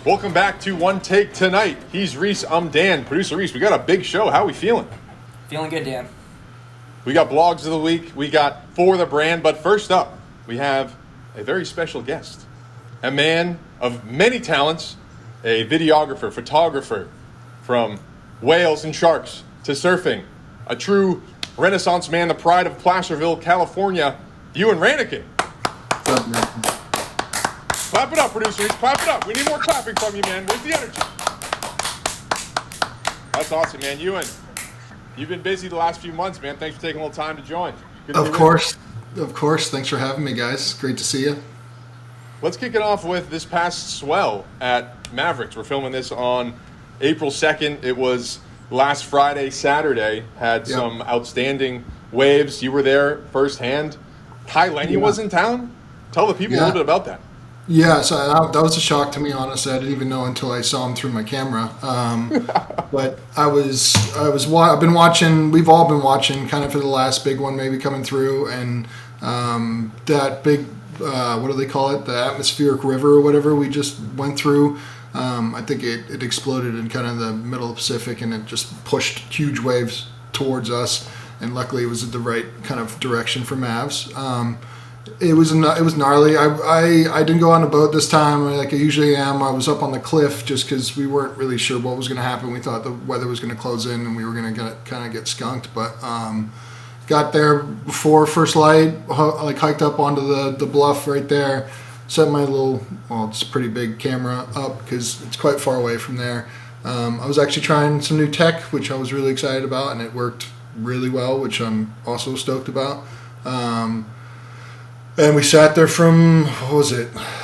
Welcome back to OneTake Tonight. He's Reese, I'm Dan. Producer Reese, we got a big show. How are we feeling? Feeling good, Dan. We got blogs of the week. We got For the Brand. But first up, we have a very special guest. A man of many talents, a videographer, photographer, from whales and sharks to surfing. A true Renaissance man, the pride of Placerville, California, Euan Rannachan. What's up, man? Clap it up, producers. Clap it up. We need more clapping from you, man. Where's the energy? That's awesome, man. Euan, you've been busy the last few months, man. Thanks for taking a little time to join. Of course. Thanks for having me, guys. Great to see you. Let's kick it off with this past swell at Mavericks. We're filming this on April 2nd. It was last Friday, Saturday. Had some outstanding waves. You were there firsthand. Kai Lenny was in town. Tell the people a little bit about that. Yeah, so that was a shock to me, honestly. I didn't even know until I saw him through my camera. But I've been watching. We've all been watching, kind of for the last big one, maybe coming through, and that big, what do they call it? The atmospheric river or whatever we just went through. I think it exploded in kind of the middle of the Pacific, and it just pushed huge waves towards us. And luckily, it was the right kind of direction for Mavs. It was gnarly. I didn't go on a boat this time like I usually am. I was up on the cliff just because we weren't really sure what was going to happen. We thought the weather was going to close in and we were going to kind of get skunked. But got there before first light, like hiked up onto the bluff right there. Set my it's a pretty big camera up because it's quite far away from there. I was actually trying some new tech, which I was really excited about, and it worked really well, which I'm also stoked about. And we sat there from,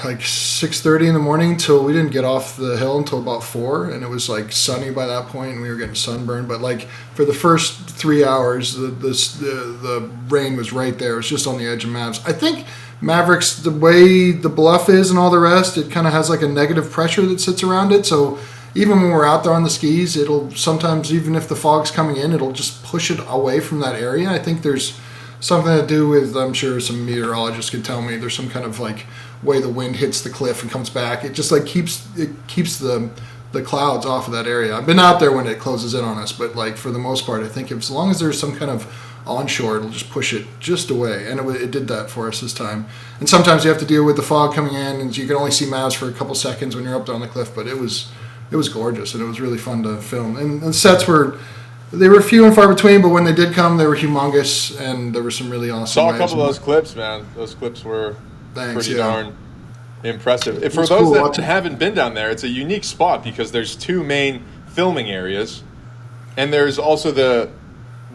like 6:30 in the morning till we didn't get off the hill until about 4, and it was like sunny by that point, and we were getting sunburned. But like for the first 3 hours, the rain was right there. It was just on the edge of Mavs. I think Mavericks, the way the bluff is and all the rest, it kind of has like a negative pressure that sits around it. So even when we're out there on the skis, it'll sometimes, even if the fog's coming in, it'll just push it away from that area. I think there's something to do with, I'm sure some meteorologists could tell me, there's some kind of like way the wind hits the cliff and comes back. It just like keeps the clouds off of that area. I've been out there when it closes in on us, but like for the most part, I think as long as there's some kind of onshore, it'll just push it just away. And it did that for us this time. And sometimes you have to deal with the fog coming in, and you can only see Mavs for a couple seconds when you're up there on the cliff. But it was gorgeous, and it was really fun to film. And sets were few and far between, but when they did come, they were humongous, and there were some really awesome. Saw a couple of those clips, man. Those clips were pretty darn impressive. For those cool that haven't been down there, it's a unique spot because there's two main filming areas, and there's also the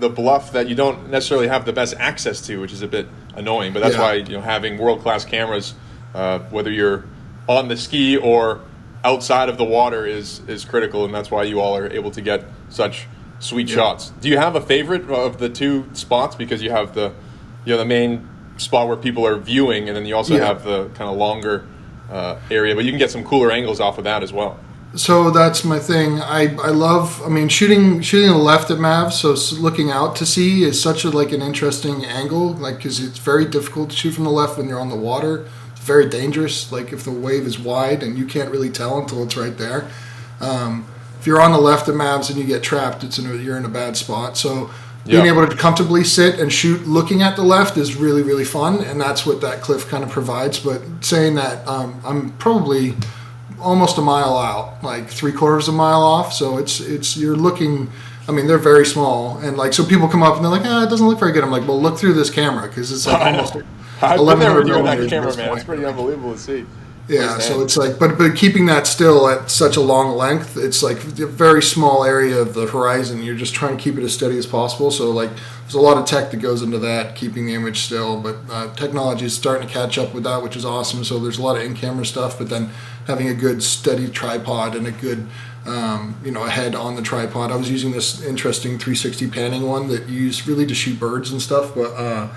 bluff that you don't necessarily have the best access to, which is a bit annoying. But that's why having world-class cameras, whether you're on the ski or outside of the water, is critical, and that's why you all are able to get such sweet shots. Do you have a favorite of the two spots? Because you have the main spot where people are viewing, and then you also have the kind of longer area, but you can get some cooler angles off of that as well. So that's my thing. I love. I mean, shooting the left at Mavs. So looking out to sea is such an interesting angle. Like, because it's very difficult to shoot from the left when you're on the water. It's very dangerous. Like if the wave is wide and you can't really tell until it's right there. If you're on the left of Mavs and you get trapped, you're in a bad spot. So being able to comfortably sit and shoot looking at the left is really, really fun, and that's what that cliff kind of provides. But saying that, I'm probably almost a mile out, like 3/4 of a mile off. So you're looking. I mean, they're very small, and like so people come up and they're like, it doesn't look very good. I'm like, well, look through this camera because it's like almost. I've been there with you on that camera, man. It's pretty unbelievable to see. Yeah, so it's like, but keeping that still at such a long length, it's like a very small area of the horizon. You're just trying to keep it as steady as possible. So like, there's a lot of tech that goes into that, keeping the image still. But technology is starting to catch up with that, which is awesome. So there's a lot of in-camera stuff, but then having a good steady tripod and a good, a head on the tripod. I was using this interesting 360 panning one that you use really to shoot birds and stuff, but.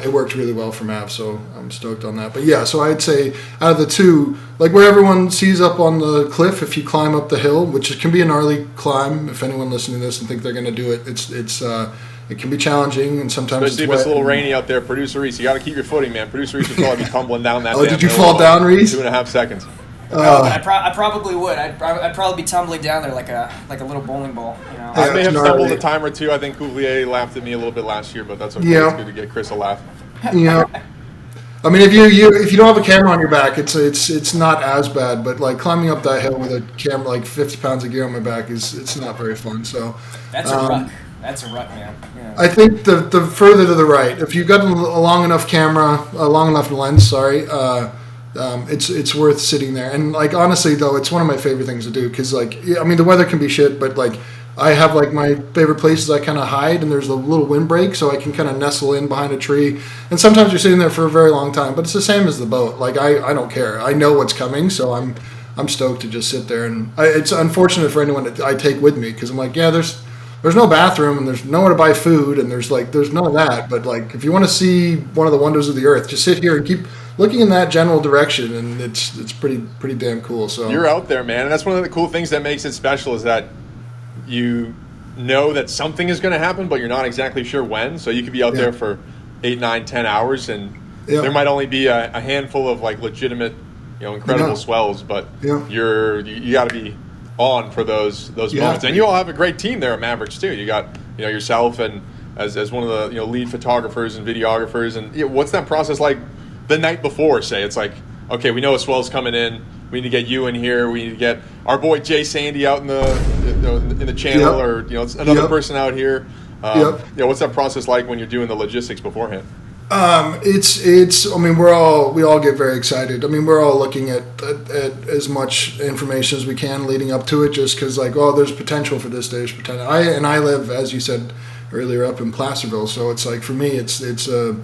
It worked really well for Mav, so I'm stoked on that. But yeah, so I'd say out of the two, like where everyone sees up on the cliff, if you climb up the hill, which can be a gnarly climb, if anyone listening to this and think they're going to do it, it can be challenging, and sometimes especially if it's a little rainy out there. Producer Reese, you got to keep your footing, man. Producer Reese will probably be tumbling down that. Oh, did you fall down, Reese? 2.5 seconds. No, but I probably would. I'd probably be tumbling down there like a little bowling ball, you know. I may have gnarly. stumbled a time or two. I think Coulier laughed at me a little bit last year, but that's okay. Yeah. It's good to get Chris a laugh. Yeah. I mean, if you don't have a camera on your back, it's not as bad. But like climbing up that hill with a camera, like 50 pounds of gear on my back, it's not very fun. So That's a ruck. That's a ruck, man. Yeah. I think the further to the right, if you've got a long enough camera, a long enough lens, it's worth sitting there. And like honestly though, it's one of my favorite things to do because like I mean the weather can be shit, but like I have like my favorite places I kind of hide, and there's a little windbreak, so I can kind of nestle in behind a tree. And sometimes you're sitting there for a very long time, but it's the same as the boat. Like I don't care. I know what's coming, so I'm stoked to just sit there. And it's unfortunate for anyone that I take with me because I'm like, yeah, there's no bathroom and there's nowhere to buy food and there's none of that. But like if you want to see one of the wonders of the earth, just sit here and keep looking in that general direction, and it's pretty damn cool. So you're out there, man, and that's one of the cool things that makes it special is that you know that something is going to happen, but you're not exactly sure when. So you could be out there for 8, 9, 10 hours, and there might only be a handful of like legitimate, incredible swells. But you got to be on for those moments. And you all have a great team there at Mavericks too. You got yourself and as one of the lead photographers and videographers. And what's that process like the night before? Say it's like, okay, we know a swell's coming in. We need to get you in here. We need to get our boy Jay Sandy out in the channel, or another person out here. What's that process like when you're doing the logistics beforehand? It's. I mean, we all get very excited. I mean, we're all looking at as much information as we can leading up to it, just because like, oh, there's potential for this. There's potential. I live, as you said earlier, up in Placerville, so it's like for me, it's a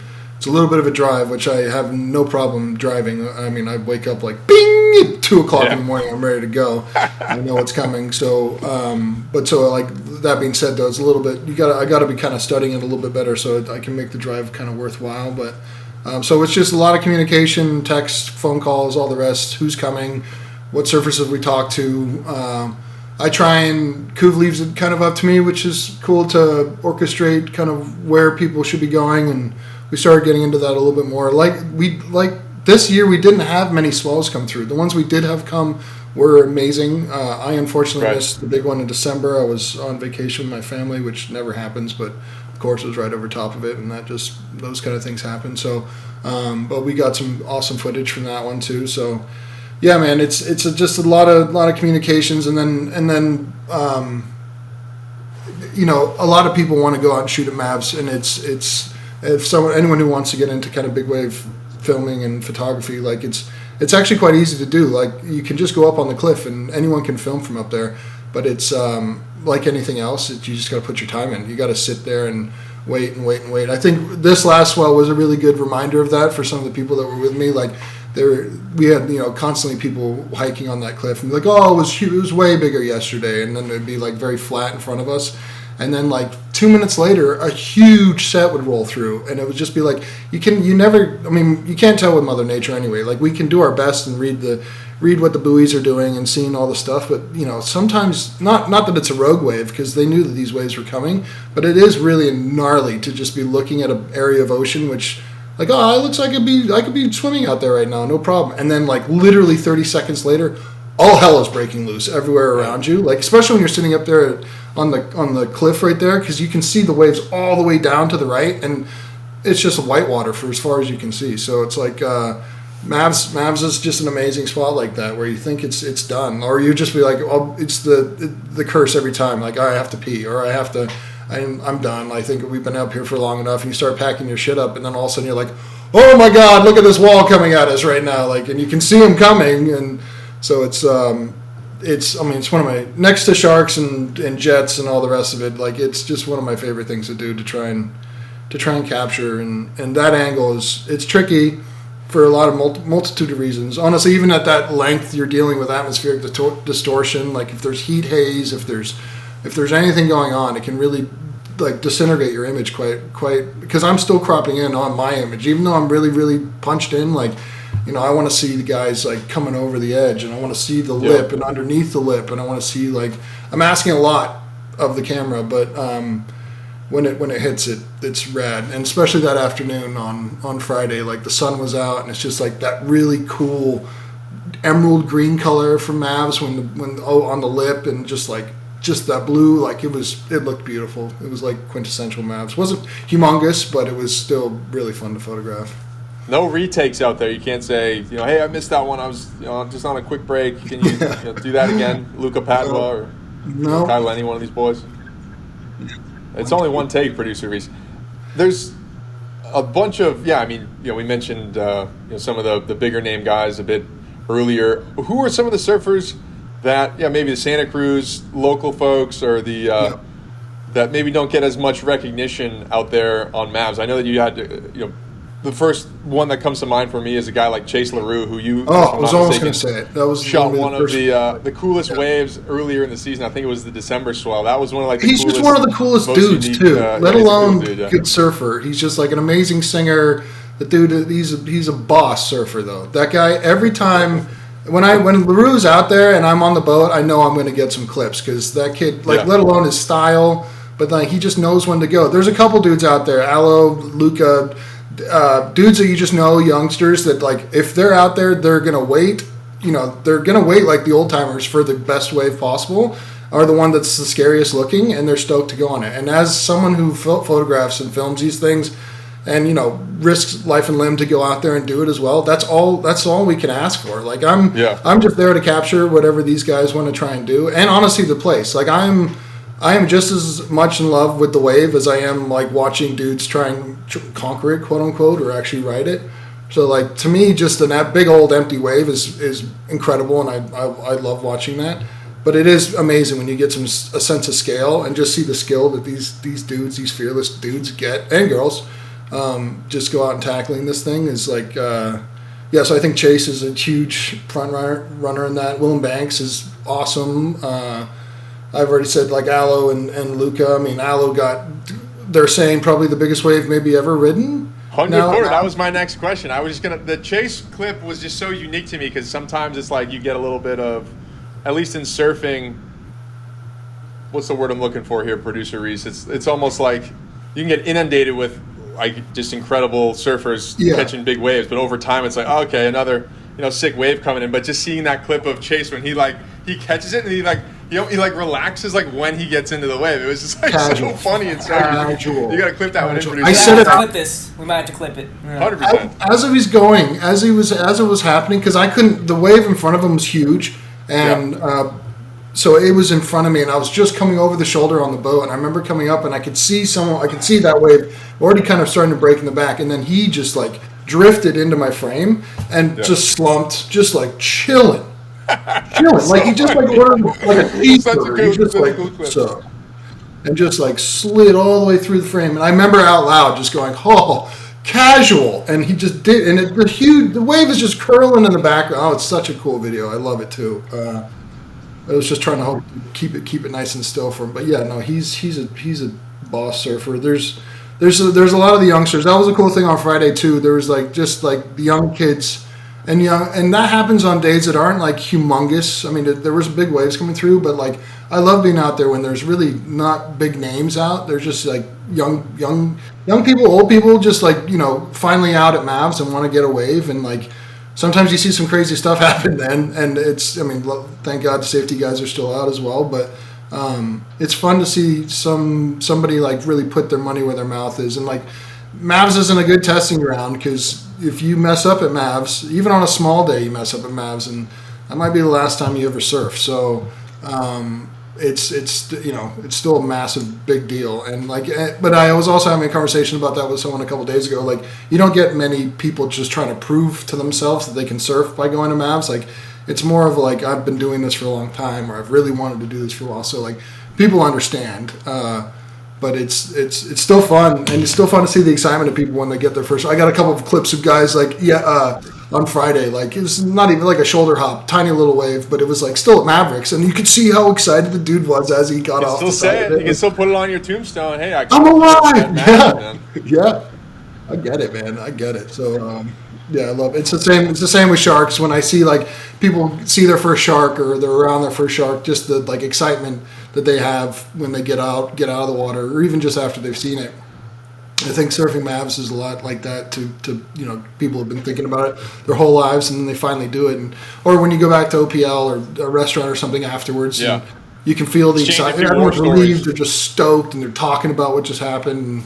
little bit of a drive, which I have no problem driving. I mean, I wake up like bing, 2:00 in the morning. I'm ready to go. I know what's coming. So, like that being said, though, it's a little bit. I got to be kind of studying it a little bit better so I can make the drive kind of worthwhile. But so it's just a lot of communication, text, phone calls, all the rest. Who's coming? What surfaces we talk to? I try and Kuv leaves it kind of up to me, which is cool to orchestrate kind of where people should be going, and we started getting into that a little bit more. Like this year, we didn't have many swells come through. The ones we did have come were amazing. I unfortunately missed the big one in December. I was on vacation with my family, which never happens, but of course it was right over top of it, and those kind of things happen. So, but we got some awesome footage from that one too. So, yeah, man, it's just a lot of communications, and then a lot of people want to go out and shoot at Mavs, and it's. If anyone who wants to get into kind of big wave filming and photography, like it's actually quite easy to do. Like you can just go up on the cliff and anyone can film from up there. But it's like anything else, you just got to put your time in. You got to sit there and wait. I think this last swell was a really good reminder of that for some of the people that were with me. Like we had constantly people hiking on that cliff and be like, oh, it was way bigger yesterday, and then it'd be like very flat in front of us. And then like 2 minutes later, a huge set would roll through, and it would just be like you can't tell with Mother Nature anyway. Like we can do our best and read what the buoys are doing and seeing all the stuff, but sometimes not that it's a rogue wave because they knew that these waves were coming, but it is really gnarly to just be looking at an area of ocean which like, oh, it looks like I could be swimming out there right now, no problem. And then like literally 30 seconds later, all hell is breaking loose everywhere around you. Like especially when you're sitting up there on the cliff right there, because you can see the waves all the way down to the right, and it's just whitewater for as far as you can see. So it's like Mavs is just an amazing spot like that where you think it's done, or you just be like, oh, it's the curse every time. Like I have to pee, or I'm done. I think we've been up here for long enough, and you start packing your shit up, and then all of a sudden you're like, oh my God, look at this wall coming at us right now, like, and you can see them coming, and so it's one of my, next to sharks and jets and all the rest of it, like it's just one of my favorite things to do to try and capture, and that angle it's tricky for a lot of multitude of reasons. Honestly, even at that length, you're dealing with atmospheric distortion. Like if there's heat haze, if there's anything going on, it can really like disintegrate your image quite because I'm still cropping in on my image, even though I'm really, really punched in. Like, I want to see the guys like coming over the edge, and I want to see the lip and underneath the lip, and I want to see like I'm asking a lot of the camera, but when it hits it, it's rad. And especially that afternoon on Friday, like the sun was out, and it's just like that really cool emerald green color from Mavs when on the lip, and just that blue, like it looked beautiful. It was like quintessential Mavs. Wasn't humongous, but it was still really fun to photograph. No retakes out there. You can't say, hey, I missed that one. I was, just on a quick break. Can you, do that again, Luca Padua or Kyle, any one of these boys? It's only one take, producer Reese. There's a bunch of, we mentioned some of the bigger name guys a bit earlier. Who are some of the surfers that, maybe the Santa Cruz local folks or the that maybe don't get as much recognition out there on Mavs? I know that you had, the first one that comes to mind for me is a guy like Chase LaRue, who you I was almost going to say it. That was shot one of the coolest waves earlier in the season. I think it was the December swell. That was one of he's just one of the coolest dudes unique, too. Let alone good surfer. He's just like an amazing singer. The dude, he's a boss surfer though. That guy, every time when LaRue's out there and I'm on the boat, I know I'm going to get some clips because that kid, let alone his style, but he just knows when to go. There's a couple dudes out there, Aloe, Luca. Dudes that you just know, youngsters that if they're out there, they're gonna wait. They're gonna wait like the old timers for the best wave possible, are the one that's the scariest looking, and they're stoked to go on it. And as someone who photographs and films these things, and risks life and limb to go out there and do it as well, that's all we can ask for. I'm just there to capture whatever these guys want to try and do, and honestly, the place. I am just as much in love with the wave as I am watching dudes try and conquer it, quote unquote, or actually ride it. So to me, just that big old empty wave is incredible, and I love watching that. But it is amazing when you get a sense of scale and just see the skill that these dudes, these fearless dudes get, and girls, just go out and tackling this thing is so I think Chase is a huge front runner in that. Willem Banks is awesome. I've already said Aloe and Luca. I mean, Aloe they're saying probably the biggest wave maybe ever ridden. 100%. That was my next question. I was just the Chase clip was just so unique to me because sometimes it's you get a little bit of, at least in surfing, what's the word I'm looking for here, producer Reese? It's almost like you can get inundated with just incredible surfers catching big waves, but over time it's okay, another sick wave coming in. But just seeing that clip of Chase when he catches it and he relaxes when he gets into the wave. It was just so funny and so casual. You got to clip that one in. We might have to clip it. 100%. As it was going, as it was happening, because I couldn't. The wave in front of him was huge, and so it was in front of me, and I was just coming over the shoulder on the boat, and I remember coming up, and I could see that wave already kind of starting to break in the back, and then he just drifted into my frame and just slumped, just chilling. He just ordered a cheeseburger. And just slid all the way through the frame. And I remember out loud just going, casual. And he just did, and the wave is just curling in the background. Oh, it's such a cool video. I love it too. I was just trying to keep it nice and still for him. But yeah, no, he's a boss surfer. There's a lot of the youngsters. That was a cool thing on Friday too. There was the young kids. And that happens on days that aren't humongous. I mean, there was big waves coming through, but I love being out there when there's really not big names out. There's just young people, old people, just finally out at Mavs and want to get a wave. And sometimes you see some crazy stuff happen then. And thank God the safety guys are still out as well. But it's fun to see somebody really put their money where their mouth is. And Mavs isn't a good testing ground because if you mess up at Mavs, even on a small day, you mess up at Mavs, and that might be the last time you ever surf. So it's still a massive big deal. And but I was also having a conversation about that with someone a couple days ago. You don't get many people just trying to prove to themselves that they can surf by going to Mavs. It's more of I've been doing this for a long time, or I've really wanted to do this for a while. So people understand. But it's still fun, and it's still fun to see the excitement of people when they get their first. I got a couple of clips of guys on Friday, it was not even a shoulder hop, tiny little wave, but it was still at Mavericks, and you could see how excited the dude was as he got off. Still say it. You can still put it on your tombstone. Hey, I'm alive. Yeah, I get it, man. I get it. So yeah, I love it. It's the same with sharks. When I see people see their first shark or they're around their first shark, just the excitement that they have when they get out of the water, or even just after they've seen it. I think surfing Mavs is a lot like that to people have been thinking about it their whole lives, and then they finally do it. Or when you go back to OPL or a restaurant or something afterwards, and you can feel the excitement. Everyone's relieved, they're just stoked, and they're talking about what just happened.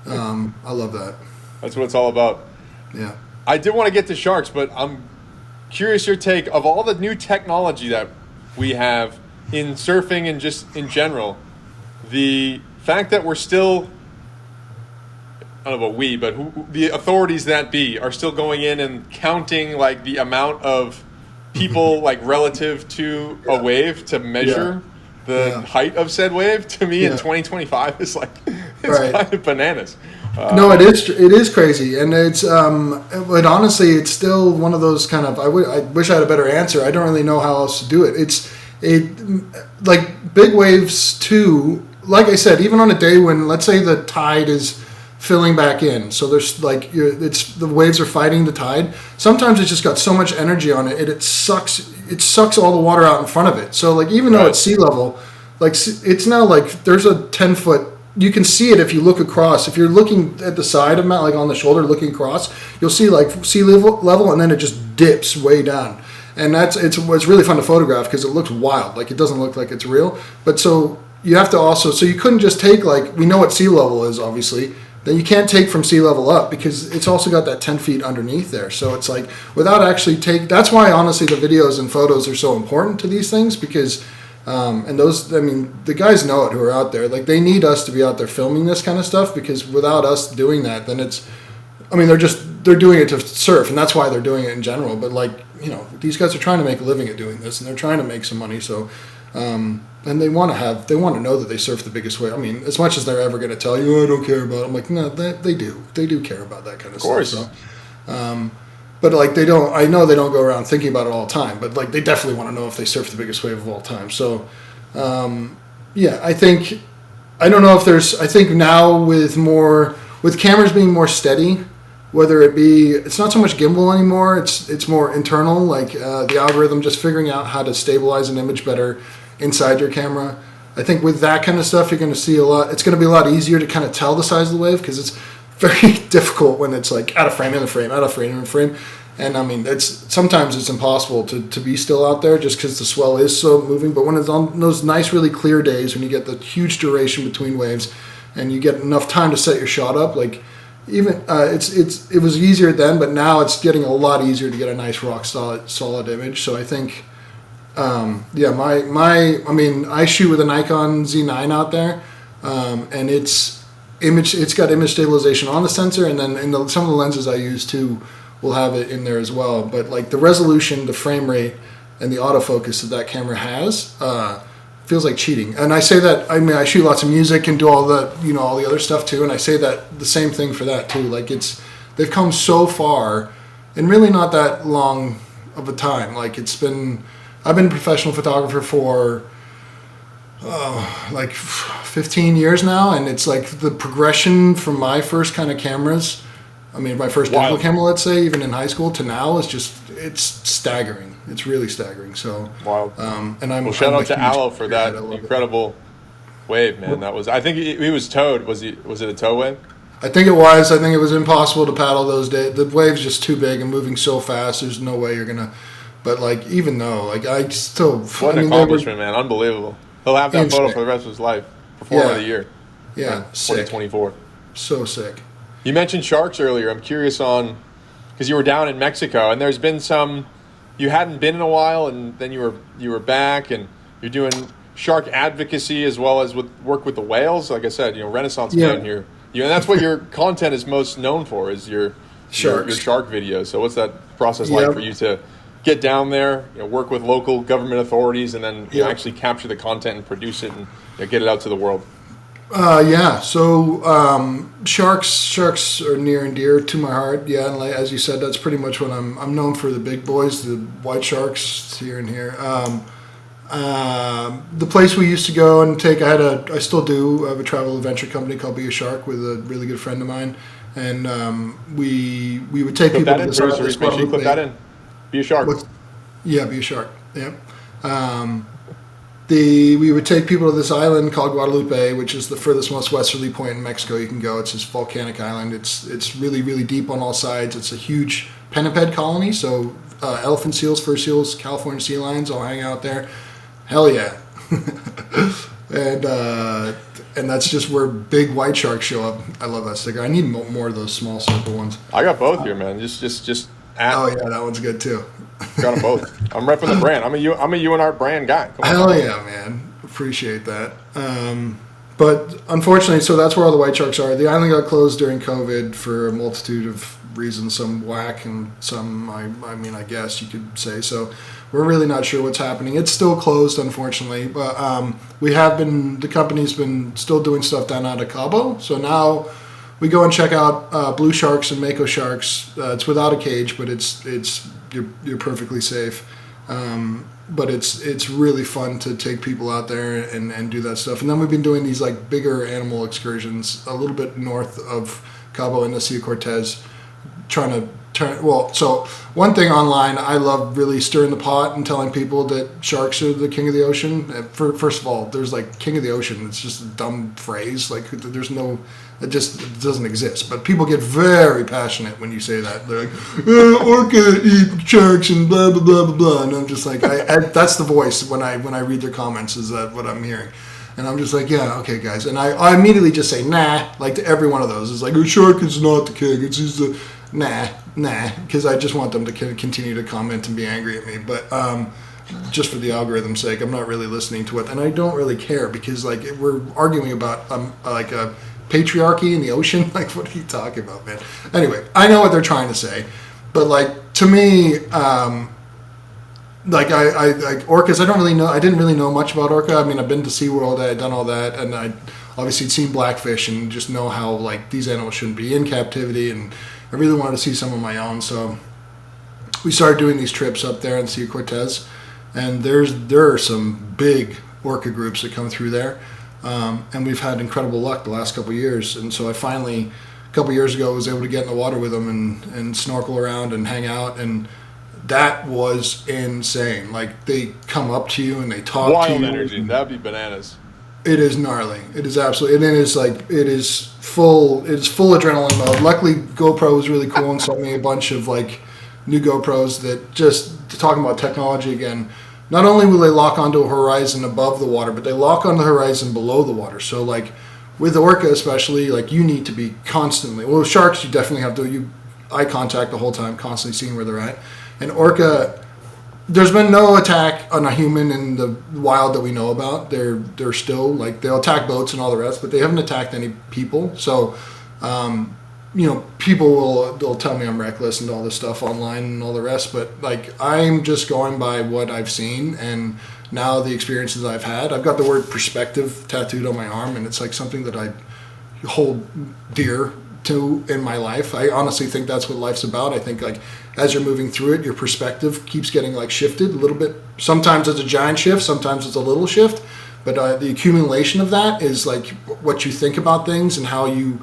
And, I love that. That's what it's all about. Yeah. I did want to get to sharks, but I'm curious your take of all the new technology that we have in surfing and just in general. The fact that we're still, I don't know about we, but the authorities that be are still going in and counting like the amount of people like relative to a wave to measure the height of said wave. To me, in 2025 is like it's kind of bananas. No, it is crazy, and it's but honestly, it's still one of those kind of. I wish I had a better answer. I don't really know how else to do it. It like big waves too. Like I said, even on a day when, let's say, the tide is filling back in, so there's like the waves are fighting the tide. Sometimes it's just got so much energy on it, it sucks all the water out in front of it. So like even though it's sea level, like it's now like there's a 10-foot. You can see it if you look across. If you're looking at the side of Mount, like on the shoulder, looking across, you'll see like sea level, and then it just dips way down. And it's really fun to photograph because it looks wild. Like it doesn't look like it's real. But so you have to also, so you couldn't just take like, we know what sea level is obviously, then you can't take from sea level up because it's also got that 10 feet underneath there. So it's like without actually that's why honestly the videos and photos are so important to these things because, and those, I mean, the guys know it who are out there. Like they need us to be out there filming this kind of stuff because without us doing that, then it's, I mean, they're doing it to surf and that's why they're doing it in general. But like, these guys are trying to make a living at doing this and they're trying to make some money. So, and they want to know that they surf the biggest wave. I mean, as much as they're ever going to tell you, I don't care about it. I'm like, no, they do care about that kind of stuff. So, but like I know they don't go around thinking about it all the time, but like they definitely want to know if they surf the biggest wave of all time. So, I think, I don't know if I think now with cameras being more steady, whether it be, it's not so much gimbal anymore, it's more internal, like the algorithm just figuring out how to stabilize an image better inside your camera. I think with that kind of stuff, you're going to see it's going to be a lot easier to kind of tell the size of the wave because it's very difficult when it's like out of frame, in the frame, out of frame, in the frame. And I mean, sometimes it's impossible to be still out there just because the swell is so moving. But when it's on those nice, really clear days, when you get the huge duration between waves and you get enough time to set your shot up, like even it was easier then, but now it's getting a lot easier to get a nice rock solid image. So I think, I mean, I shoot with a Nikon Z9 out there, and it's got image stabilization on the sensor, and then some of the lenses I use too will have it in there as well. But like the resolution, the frame rate, and the autofocus that camera has feels like cheating. And I say that, I mean, I shoot lots of music and do all the other stuff too, and I say that the same thing for that too. Like they've come so far in really not that long of a time. Like I've been a professional photographer for like 15 years now, and it's like the progression from my first kind of cameras, I mean my first digital camera, let's say, even in high school to now is it's staggering. It's really staggering. So wild. And shout out to Aloe for that incredible wave, man. That was, I think he was towed. Was it a tow wave? I think it was. I think it was impossible to paddle those days. The wave's just too big and moving so fast. There's no way you're gonna. But like even though I still. What an accomplishment, man! Unbelievable. He'll have that photo for the rest of his life. Performer of the year. Yeah, 2024. So sick. You mentioned sharks earlier. I'm curious because you were down in Mexico, and there's been some. You hadn't been in a while, and then you were back, and you're doing shark advocacy as well as work with the whales. Like I said, Rannachan's been here. And that's what your content is most known for, is your shark videos. So what's that process like for you to get down there, work with local government authorities, and then actually capture the content and produce it and get it out to the world? So sharks are near and dear to my heart. Yeah, and like, as you said, that's pretty much what I'm known for. The big boys, the white sharks here and here. The place we used to go and take, I still do have a travel adventure company called Be a Shark with a really good friend of mine, and we would take people to this. Make sure you put that in. Be a Shark. Yeah, Be a Shark. Yeah. we would take people to this island called Guadalupe, which is the furthest, most westerly point in Mexico you can go. It's this volcanic island. It's really, really deep on all sides. It's a huge pinniped colony, so elephant seals, fur seals, California sea lions all hang out there. Hell yeah. And that's just where big white sharks show up. I love that sticker. I need more of those small circle ones. I got both here, man. Just Oh yeah, that one's good too. Got them both. I'm repping the brand. I'm a Euanart brand guy. Come on. Hell yeah, man. Appreciate that. But unfortunately, so that's where all the white sharks are. The island got closed during COVID for a multitude of reasons, some whack and some, I mean, I guess you could say. So we're really not sure what's happening. It's still closed, unfortunately. But the company's been still doing stuff down out of Cabo. So now we go and check out blue sharks and mako sharks. It's without a cage, but you're perfectly safe. But it's really fun to take people out there and do that stuff. And then we've been doing these like bigger animal excursions a little bit north of Cabo in the Sea of Cortez, trying to so one thing online, I love really stirring the pot and telling people that sharks are the king of the ocean. First of all, there's like king of the ocean. It's just a dumb phrase. Like there's no, it doesn't exist. But people get very passionate when you say that. They're like, orca eat sharks and blah, blah, blah, blah, blah. And I'm just like, that's the voice when I read their comments, is that what I'm hearing. And I'm just like, yeah, okay, guys. And I immediately just say, nah, like to every one of those. It's like, a shark is not the king. It's just nah, because I just want them to continue to comment and be angry at me. But just for the algorithm's sake, I'm not really listening to it. And I don't really care, because like we're arguing about like a patriarchy in the ocean. Like, what are you talking about, man? Anyway, I know what they're trying to say. But like, to me, like I like orcas, I didn't really know much about orca. I mean, I've been to SeaWorld, I had done all that, and I obviously had seen blackfish and just know how like these animals shouldn't be in captivity, and I really wanted to see some of my own. So we started doing these trips up there in the Sea of Cortez, and there are some big orca groups that come through there, and we've had incredible luck the last couple of years. And so I finally, a couple of years ago, was able to get in the water with them and snorkel around and hang out, and that was insane. Like, they come up to you and they talk to you. Wild energy. That'd be bananas. It is gnarly. It is absolutely, and it is full adrenaline mode. Luckily, GoPro was really cool and sent me a bunch of like new GoPros that, just talking about technology again, not only will they lock onto a horizon above the water, but they lock on the horizon below the water. So like with orca especially, like you need to be constantly, well, with sharks you definitely have to eye contact the whole time, constantly seeing where they're at. And orca, there's been no attack on a human in the wild that we know about. They're still like, they'll attack boats and all the rest, but they haven't attacked any people. So, people they'll tell me I'm reckless and all this stuff online and all the rest, but like I'm just going by what I've seen and now the experiences I've had. I've got the word perspective tattooed on my arm, and it's like something that I hold dear to in my life. I honestly think that's what life's about. I think like as you're moving through it, your perspective keeps getting like shifted a little bit. Sometimes it's a giant shift, sometimes it's a little shift, but the accumulation of that is like what you think about things and how you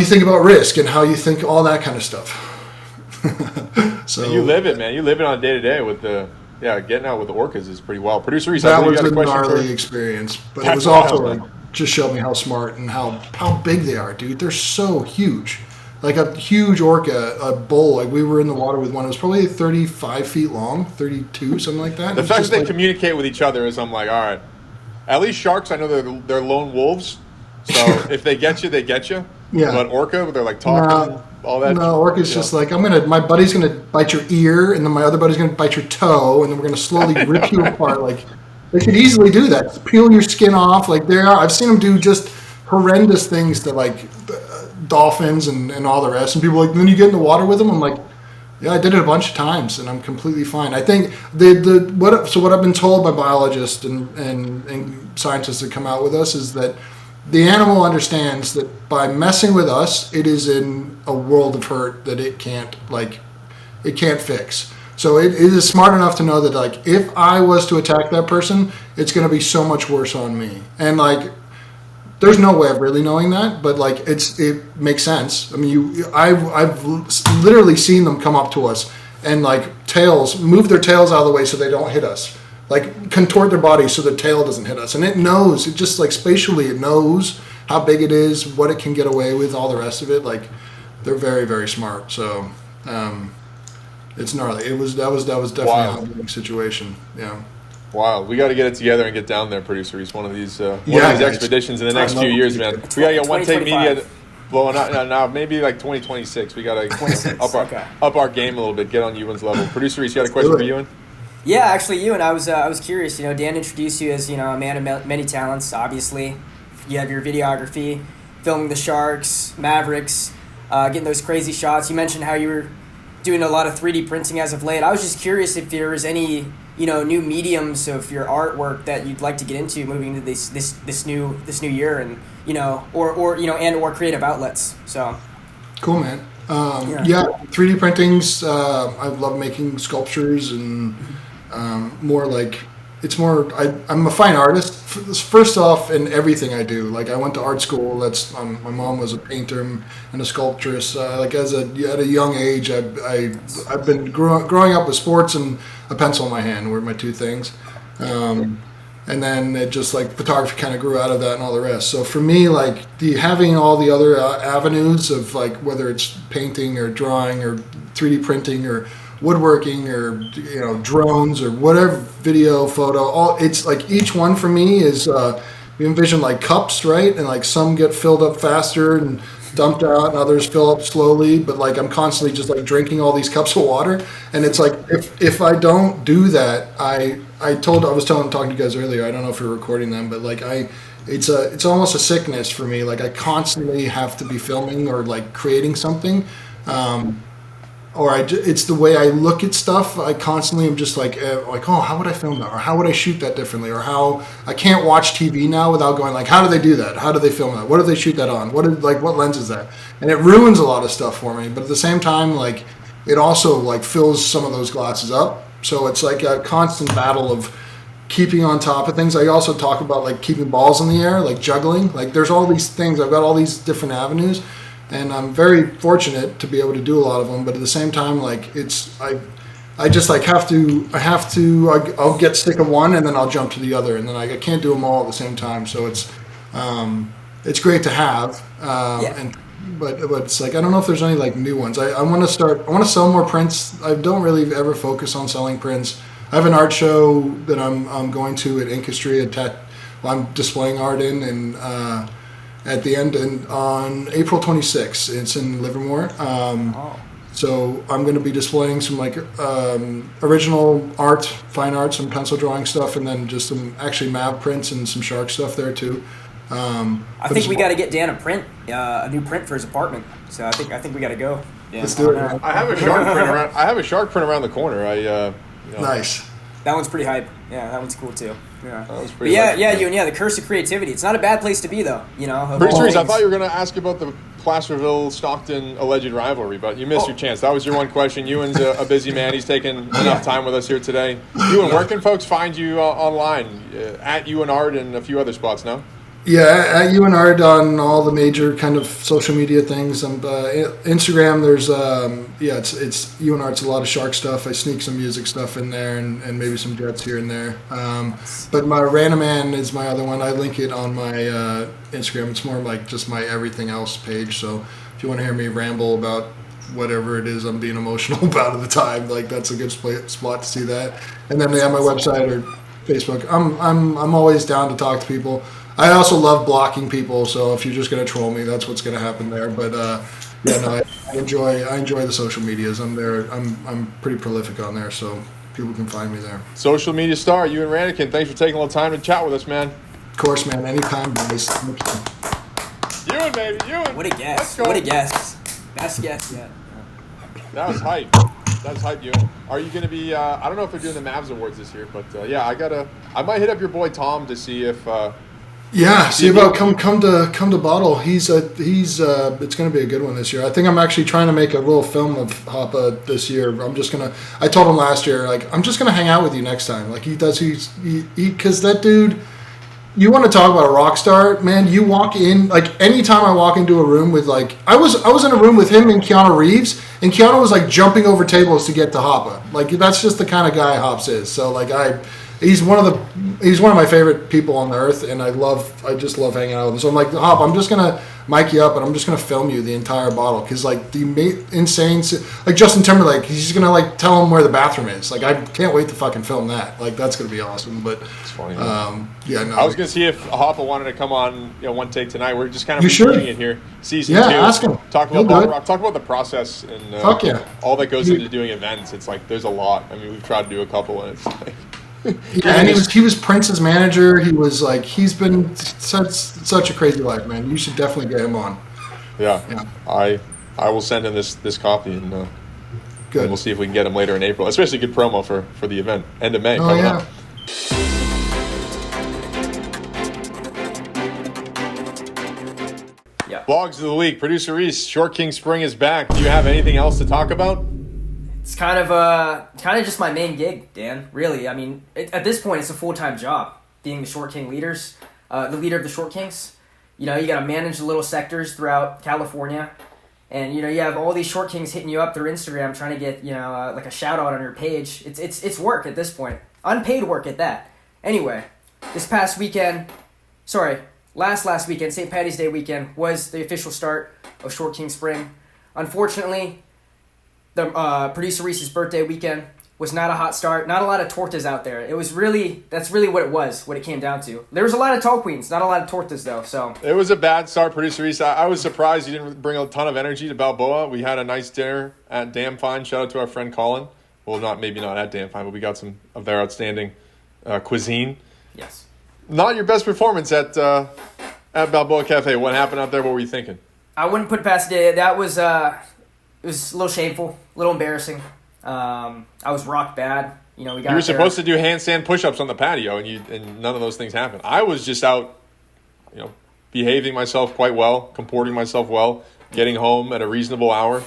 think about risk and how you think all that kind of stuff. So and you live it, man. You live it on a day to day with getting out with the orcas is pretty wild. Producer Reese, that was a gnarly experience, but it was also like just showed me how smart and how big they are, dude. They're so huge. Like a huge orca, a bull. Like we were in the water with one. It was probably 35 feet long, 32, something like that. The fact that they communicate with each other is, I'm like, all right. At least sharks, I know they're lone wolves. So if they get you, they get you. Yeah. But orca, they're like talking, all that. No, orca's just like, my buddy's gonna bite your ear, and then my other buddy's gonna bite your toe, and then we're gonna slowly rip you apart. Like, they could easily do that. Peel your skin off. Like I've seen them do just horrendous things to like dolphins and all the rest. And people are like, then you get in the water with them. I'm like, yeah, I did it a bunch of times, and I'm completely fine. I think what I've been told by biologists and scientists that come out with us is that the animal understands that by messing with us, it is in a world of hurt that it can't fix. So it is smart enough to know that like if I was to attack that person, it's going to be so much worse on me. And like there's no way of really knowing that, but like it makes sense. I mean, I've literally seen them come up to us and like tails, move their tails out of the way so they don't hit us. Like contort their body so the tail doesn't hit us. And it knows, it just like spatially it knows how big it is, what it can get away with, all the rest of it. Like they're very, very smart. So it's gnarly. That was definitely a humbling situation. Yeah. Wow, we got to get it together and get down there, producer Reese. One of these expeditions in the next few years, man. We got to get OneTake Media blowing up now. Maybe like 2026. We got to up our game a little bit. Get on Euan's level. Producer Reese, you got a question for Euan? Yeah, actually, Euan, I was curious. You know, Dan introduced you as, you know, a man of many talents. Obviously, you have your videography, filming the Sharks, Mavericks, getting those crazy shots. You mentioned how you were doing a lot of 3D printing as of late. I was just curious if there was any, you know, new mediums of your artwork that you'd like to get into moving into this new year, and you know, or you know, and or creative outlets. So cool, man. 3D printings. I love making sculptures and more like it's more. I'm a fine artist. First off, in everything I do, like I went to art school. That's my mom was a painter and a sculptress. Like at a young age, I've been growing up with sports and a pencil in my hand were my two things. And then it just like photography kind of grew out of that and all the rest. So for me, like having all the other avenues of like whether it's painting or drawing or 3D printing or woodworking or, you know, drones or whatever, video, photo, it's like each one for me is you envision like cups, right? And like some get filled up faster and dumped out and others fill up slowly, but like I'm constantly just like drinking all these cups of water. And it's like if I don't do that, I was talking to you guys earlier, I don't know if you're recording them, but like it's almost a sickness for me. Like I constantly have to be filming or like creating something. It's the way I look at stuff. I constantly am just like, oh, how would I film that? Or how would I shoot that differently? Or how I can't watch TV now without going like, how do they do that? How do they film that? What do they shoot that on? What lens is that? And it ruins a lot of stuff for me. But at the same time, like it also like fills some of those glasses up. So it's like a constant battle of keeping on top of things. I also talk about like keeping balls in the air, like juggling. Like there's all these things. I've got all these different avenues. And I'm very fortunate to be able to do a lot of them, but at the same time, like I just like I'll get sick of one and then I'll jump to the other, and then I can't do them all at the same time. So it's great to have, but it's like I don't know if there's any like new ones. I want to sell more prints. I don't really ever focus on selling prints. I have an art show that I'm going to at Industry I'm displaying art in, and at the end and on April 26th. It's in Livermore. So I'm going to be displaying some like original art, fine art, some pencil drawing stuff, and then just some actually Mav prints and some shark stuff there too. I think we got to get Dan a new print for his apartment. So I think we got to go. Yeah. Let's do it. Man. I have a shark print around. I have a shark print around the corner. Nice. That one's pretty hype. Yeah, that one's cool too. Yeah. That was pretty. The curse of creativity. It's not a bad place to be though. You know. Producer, I thought you were going to ask about the Placerville-Stockton alleged rivalry, but you missed your chance. That was your one question. Euan's a busy man. He's taken enough time with us here today. Euan, where can folks find you online? At Euanart and a few other spots, no? Yeah, at Euanart on all the major kind of social media things. Instagram, there's it's Euanart's a lot of shark stuff. I sneak some music stuff in there and maybe some jets here and there. But my Rannachan is my other one. I link it on my Instagram. It's more like just my everything else page. So if you want to hear me ramble about whatever it is I'm being emotional about at the time, like that's a good spot to see that. And then my website or Facebook. I'm always down to talk to people. I also love blocking people, so if you're just going to troll me, that's what's going to happen there. But I enjoy the social medias. I'm there. I'm pretty prolific on there, so people can find me there. Social media star, Euan Rannachan. Thanks for taking a little time to chat with us, man. Of course, man. Anytime, guys. Euan, baby, Euan. What a guess! What a guess! Best guess yet. That was hype. That's hype, Euan. Are you going to be? I don't know if they're doing the Mavs Awards this year, but I might hit up your boy Tom to see if. Yeah, see about come to Bottle. He's it's going to be a good one this year. I think I'm actually trying to make a little film of Hoppa this year. I told him last year, like I'm just gonna hang out with you next time. Like because that dude, You want to talk about a rock star, man? You walk in, like, anytime I walk into a room with, like, I was in a room with him and Keanu Reeves, and Keanu was like jumping over tables to get to Hoppa. Like, that's just the kind of guy Hops is. So like he's one of my favorite people on the earth, and I just love hanging out with him. So I'm like, Hop, I'm just gonna mic you up, and I'm just gonna film you the entire bottle, because like insane, like Justin Timberlake, he's gonna like tell him where the bathroom is. Like, I can't wait to fucking film that. Like, that's gonna be awesome. But It's funny. yeah, no. I was gonna see if Hoppa wanted to come on, OneTake Tonight. We're just kind of You repeating should. it here, season Yeah, 2. ask him. Talk He'll about do it. rock, talk about the process and Fuck yeah. all that goes into doing events. It's like there's a lot. I mean, we've tried to do a couple, and it's like. Yeah, and he was Prince's manager. He was like, he's been such a crazy life, man. You should definitely get him on. Yeah. Yeah. I will send him this copy, and Good. we'll see if we can get him later in April. Especially good promo for the event, end of May. Oh coming yeah. up. Yeah. Blogs of the week. Producer Reese, Short King Spring is back. Do you have anything else to talk about? It's kind of just my main gig, Dan. Really, I mean, at this point, it's a full-time job being the Short King leaders, the leader of the Short Kings. You know, you got to manage the little sectors throughout California, and you know, you have all these Short Kings hitting you up through Instagram trying to get like a shout out on your page. It's work at this point, unpaid work at that. Anyway, this past weekend, last weekend, St. Paddy's Day weekend was the official start of Short King Spring. Unfortunately, the producer Reese's birthday weekend was not a hot start. Not a lot of tortas out there. That's really what it came down to. There was a lot of tall queens, not a lot of tortas though. So It was a bad start, Producer Reese. I was surprised you didn't bring a ton of energy to Balboa. We had a nice dinner at Damn Fine. Shout out to our friend Colin. Well, maybe not at Damn Fine, but we got some of their outstanding cuisine. yes. Not your best performance at Balboa Cafe. What happened out there? What were you thinking? I wouldn't put it past it. That was it was a little shameful, a little embarrassing. I was rock bad. You know, we got You were there. supposed to do handstand push-ups on the patio, and none of those things happened. I was just out, behaving myself quite well, comporting myself well, getting home at a reasonable hour,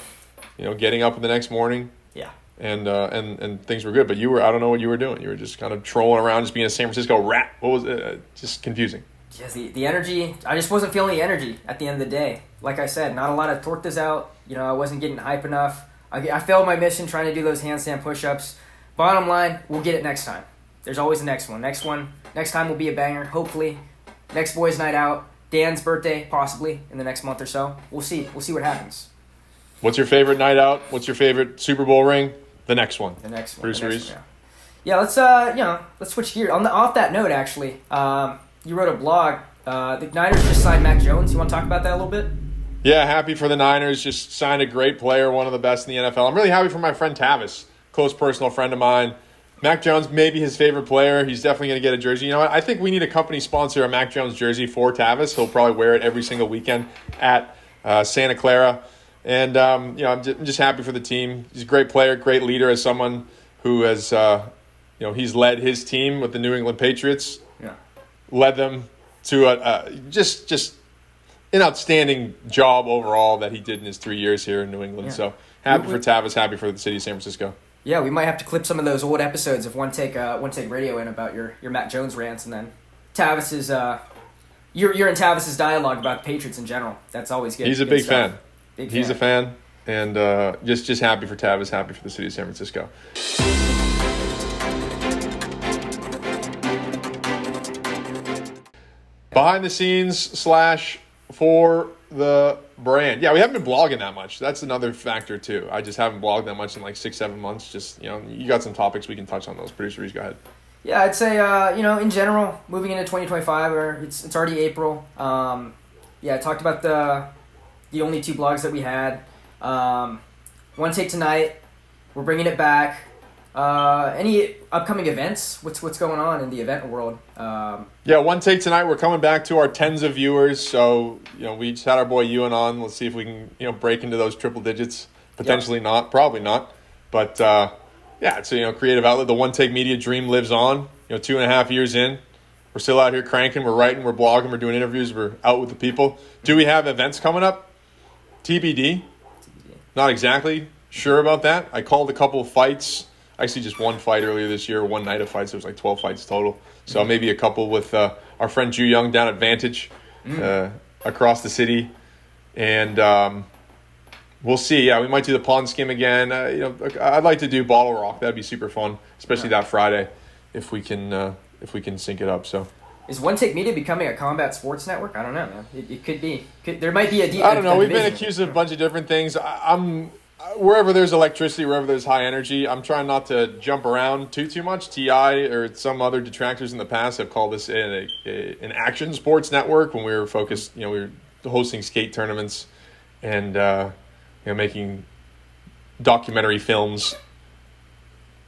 getting up in the next morning, Yeah. and things were good. But I don't know what you were doing. You were just kind of trolling around, just being a San Francisco rat. What was it? Just confusing. Yes, the energy. I just wasn't feeling the energy at the end of the day. Like I said, not a lot of tortas out. I wasn't getting hype enough. I failed my mission trying to do those handstand push-ups. Bottom line, we'll get it next time. There's always the next one. Next time will be a banger, hopefully. Next boys' night out. Dan's birthday, possibly, in the next month or so. We'll see. We'll see what happens. What's your favorite night out? What's your favorite Super Bowl ring? The next one. The next one. Producer the next Reese? one, yeah. Let's switch gears. Off that note, actually, you wrote a blog. The Niners just signed Mac Jones. You want to talk about that a little bit? Yeah, happy for the Niners. Just signed a great player, one of the best in the NFL. I'm really happy for my friend Tavis, close personal friend of mine. Mac Jones, maybe his favorite player. He's definitely going to get a jersey. You know what? I think we need a company sponsor a Mac Jones jersey for Tavis. He'll probably wear it every single weekend at Santa Clara. And, I'm just happy for the team. He's a great player, great leader, as someone who has, he's led his team with the New England Patriots. Yeah. Led them to just an outstanding job overall that he did in his 3 years here in New England. Yeah. So happy for Tavis, happy for the city of San Francisco. Yeah, we might have to clip some of those old episodes of One Take Radio in about your Mac Jones rants, and then Tavis's you're in Tavis's dialogue about the Patriots in general. That's always good. He's a good big stuff. fan. He's a fan, and just happy for Tavis, happy for the city of San Francisco. Behind the scenes / for the brand. Yeah, we haven't been blogging that much. That's another factor too. I just haven't blogged that much in like 6-7 months. Just, you got some topics we can touch on those. Producer Reese, go ahead. Yeah, I'd say in general, moving into 2025, or it's already April. I talked about the only 2 blogs that we had. OneTake Tonight, we're bringing it back. Any upcoming events? What's going on in the event world? OneTake Tonight. We're coming back to our tens of viewers. So, we just had our boy Euan on. Let's see if we can, break into those triple digits. Potentially not. Probably not. But, it's a, creative outlet. The OneTake Media dream lives on. 2.5 years in. We're still out here cranking. We're writing. We're blogging. We're doing interviews. We're out with the people. Do we have events coming up? TBD. Not exactly sure about that. I called a couple of fights actually just one fight earlier this year, one night of fights. There was like 12 fights total. So maybe a couple with our friend Euan down at Vantage across the city. And we'll see. Yeah, we might do the pond skim again. I'd like to do Bottle Rock. That'd be super fun, especially that Friday if we can sync it up. So. Is OneTake Media becoming a combat sports network? I don't know, man. It could be. There might be I don't know. We've been accused of a bunch of different things. I'm wherever there's electricity, wherever there's high energy, I'm trying not to jump around too much. TI or some other detractors in the past have called this an action sports network when we were focused. We were hosting skate tournaments and making documentary films,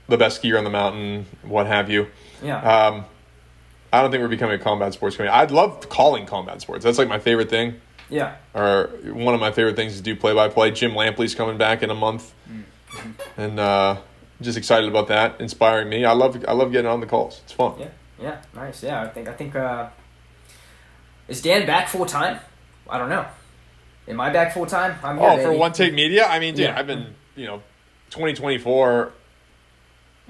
the best skier on the mountain, what have you. Yeah. I don't think we're becoming a combat sports company. I'd love calling combat sports. That's like my favorite thing. Yeah. Or one of my favorite things is do play-by-play. Jim Lampley's coming back in a month. Mm-hmm. And just excited about that, inspiring me. I love getting on the calls. It's fun. Yeah, nice. Yeah, I think is Dan back full time? I don't know. Am I back full time? I'm here, for OneTake Media? I mean, dude, I've been, 2024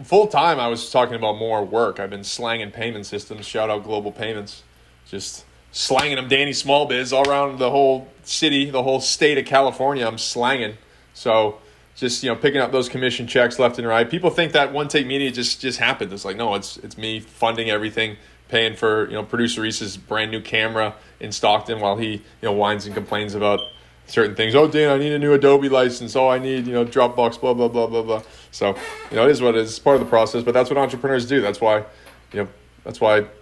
full time. I was talking about more work. I've been slanging payment systems. Shout out Global Payments. Just slanging them, Danny Small Biz, all around the whole city, the whole state of California. I'm slanging. So just picking up those commission checks left and right. People think that OneTake Media just happened. It's like, no, it's me funding everything, paying for producer Reese's brand new camera in Stockton while he whines and complains about certain things. Oh, Dan, I need a new Adobe license. Oh, I need Dropbox. Blah blah blah blah blah. So it is what it is. It's part of the process, but that's what entrepreneurs do. That's why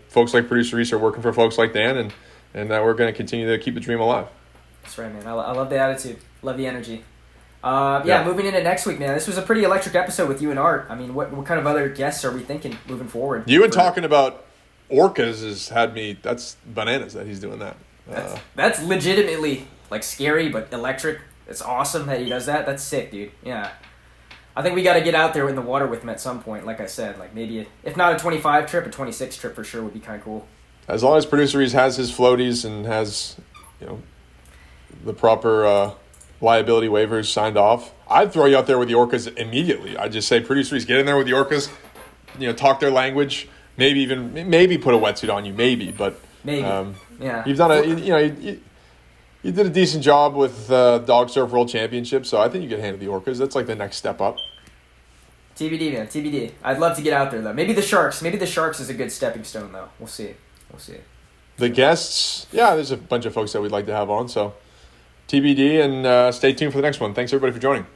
folks like producer Reese are working for folks like Dan, and we're going to continue to keep the dream alive. That's right, man. I love the attitude. Love the energy. Moving into next week, man. This was a pretty electric episode with Euanart. I mean, what kind of other guests are we thinking moving forward? Euan talking about orcas has had me. That's bananas that he's doing that. That's legitimately scary, but electric. It's awesome that he does that. That's sick, dude. Yeah. I think we got to get out there in the water with him at some point. Like I said, maybe if not a 25 trip, a 26 trip for sure would be kind of cool. As long as producer Reese has his floaties and has, the proper liability waivers signed off, I'd throw you out there with the orcas immediately. I'd just say, producer Reese, get in there with the orcas, talk their language, maybe put a wetsuit on you, but yeah. You've done you did a decent job with Dog Surf World Championship, so I think you could handle the orcas. That's the next step up. TBD, man. TBD. I'd love to get out there, though. Maybe the Sharks. Maybe the Sharks is a good stepping stone, though. We'll see. The guests, there's a bunch of folks that we'd like to have on, so TBD, and stay tuned for the next one. Thanks, everybody, for joining.